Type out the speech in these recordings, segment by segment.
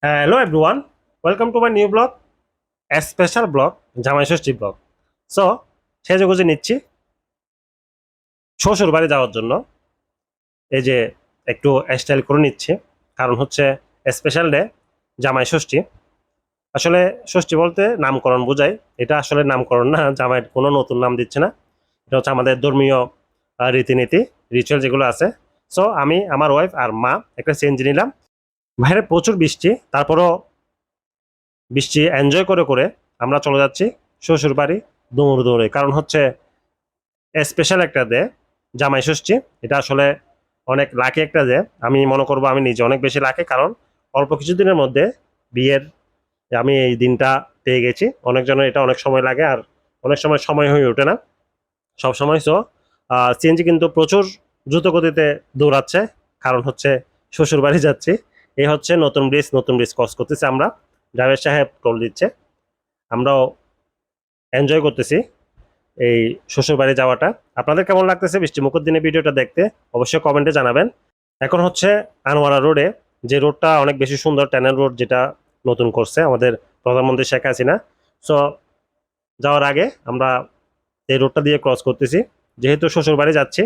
Hello everyone, welcome to my new blog, a special blog, জামাই ষষ্ঠী blog. So সেজেগুজে নিচ্ছি শ্বশুর বাড়ি যাওয়ার জন্য। এই যে একটু স্টাইল করে নিচ্ছি, কারণ হচ্ছে স্পেশাল ডে জামাই ষষ্ঠী। আসলে ষষ্ঠী বলতে নামকরণ বোঝায়, এটা আসলে নামকরণ না, জামাইয়ের কোনো নতুন নাম দিচ্ছে না। এটা হচ্ছে আমাদের ধর্মীয় রীতিনীতি, রিচুয়াল যেগুলো আছে। সো আমি, আমার ওয়াইফ আর মা একটা চেঞ্জ নিলাম। বাইরে প্রচুর বৃষ্টি, তারপরও বৃষ্টি এনজয় করে করে আমরা চলে যাচ্ছি শ্বশুর বাড়ি দৌড়ে দৌড়ে। কারণ হচ্ছে স্পেশাল একটা ডে জামাই ষষ্ঠী। এটা আসলে অনেক লাকি একটা ডে। আমি মনে করবো আমি নিজে অনেক বেশি লাকি, কারণ অল্প কিছুদিনের মধ্যে বিয়ের আমি এই দিনটা পেয়ে গেছি। অনেকজনের এটা অনেক সময় লাগে, আর অনেক সময় সময় হয়ে ওঠে না সব সময়। সো সিএনজি কিন্তু প্রচুর দ্রুত গতিতে দৌড়াচ্ছে, কারণ হচ্ছে শ্বশুর বাড়ি যাচ্ছি। এই হচ্ছে নতুন ব্রিজ ক্রস করতেছি আমরা। ড্রাইভার সাহেব টোল দিচ্ছে, আমরাও এনজয় করতেছি এই শ্বশুর বাড়ি যাওয়াটা। আপনাদের কেমন লাগতেছে বৃষ্টি মুখর দিনে ভিডিওটা দেখতে? অবশ্যই কমেন্টে জানাবেন। এখন হচ্ছে আনোয়ারা রোডে, যে রোডটা অনেক বেশি সুন্দর, ট্যানেল রোড, যেটা নতুন করছে আমাদের প্রধানমন্ত্রী শেখ হাসিনা। সো যাওয়ার আগে আমরা এই রোডটা দিয়ে ক্রস করতেছি, যেহেতু শ্বশুর বাড়ি যাচ্ছি।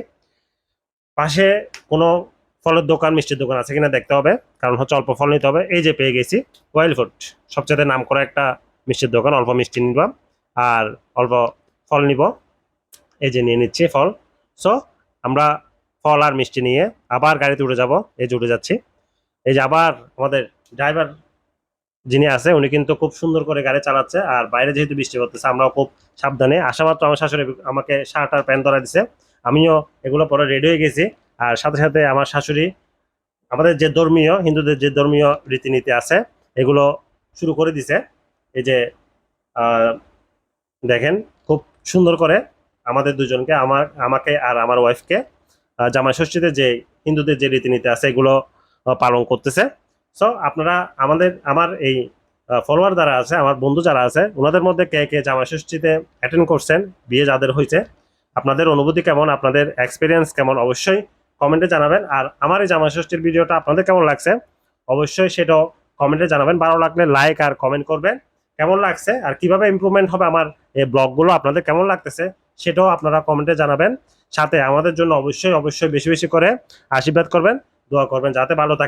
পাশে কোনো ফলের দোকান, মিষ্টির দোকান আছে কিনা দেখতে হবে, কারণ হচ্ছে অল্প ফল নিতে হবে। এই যে পেয়ে গেছি ওয়েল ফুড, সবচেয়ে নাম করা একটা মিষ্টির দোকান। অল্প মিষ্টি নিব আর অল্প ফল নিব। এই যে নিয়ে নিচ্ছি ফল। সো আমরা ফল আর মিষ্টি নিয়ে আবার গাড়িতে উঠে যাব। এই যে উঠে যাচ্ছি। এই যে আবার আমাদের ড্রাইভার যিনি আছে উনি কিন্তু খুব সুন্দর করে গাড়ি চালাচ্ছে, আর বাইরে যেহেতু বৃষ্টি পড়তেছে আমরাও খুব সাবধানে। আসা মাত্র আমার শাশুড়ি আমাকে শার্ট আর প্যান্ট ধরা দিছে, আমিও এগুলো পরে রেডি হয়ে গেছি। আর সাথে সাথে আমার শাশুড়ি আমাদের যে ধর্মীয়, হিন্দুদের যে ধর্মীয় রীতিনীতি আছে এগুলো শুরু করে দিছে। এই যে আহ, দেখেন, খুব সুন্দর করে আমাদের দুজনকে, আমাকে আর আমার ওয়াইফকে জামাই ষষ্ঠীতে যে হিন্দুদের যে রীতিনীতি আছে এগুলো পালন করতেছে। সো আপনারা আমার এই ফলোয়ার যারা আছে, আমার বন্ধু যারা আছে, ওনাদের মধ্যে কে কে জামাই ষষ্ঠীতে অ্যাটেন্ড করছেন, বিয়ে যাদের হয়েছে, আপনাদের অনুভূতি কেমন, আপনাদের এক্সপিরিয়েন্স কেমন, অবশ্যই কমেন্টে জানাবেন। আর আমার এই জামাই ষষ্ঠীর ভিডিওটা আপনাদের কেমন লাগছে অবশ্যই সেটাও কমেন্টে জানাবেন। ভালো লাগলে লাইক আর কমেন্ট করবেন কেমন লাগছে, আর কিভাবে ইমপ্রুভমেন্ট হবে আমার এই ব্লগগুলো আপনাদের কেমন লাগতেছে সেটাও আপনারা কমেন্টে জানাবেন। সাথে আমাদের জন্য অবশ্যই অবশ্যই বেশি বেশি করে আশীর্বাদ করবেন, দোয়া করবেন যাতে ভালো থাকে।